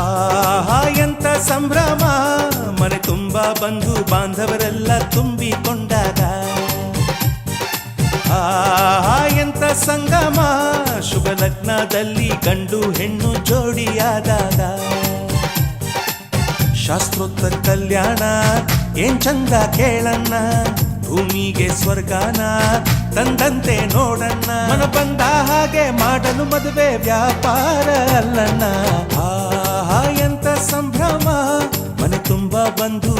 ಆಹಾ ಎಂತ ಸಂಭ್ರಮ, ಮನೆ ತುಂಬ ಬಂಧು ಬಾಂಧವರೆಲ್ಲ ತುಂಬಿಕೊಂಡಾಗ. ಆಹಾ ಎಂತ ಸಂಗಮ, ಶುಭ ಲಗ್ನದಲ್ಲಿ ಗಂಡು ಹೆಣ್ಣು ಜೋಡಿಯಾದಾಗ. ಶಾಸ್ತ್ರೋತ್ತರ ಕಲ್ಯಾಣ ಏನ್ ಚಂದ ಕೇಳಣ್ಣ, ಭೂಮಿಗೆ ಸ್ವರ್ಗಾನ ತಂದಂತೆ ನೋಡಣ್ಣ. ಮನ ಬಂದ ಹಾಗೆ ಮಾಡಲು ಮದುವೆ ವ್ಯಾಪಾರ ಅಲ್ಲಣ್ಣ. ಆಹಾ ಎಂತ ಸಂಭ್ರಮ, ಮನೆ ತುಂಬ ಬಂಧು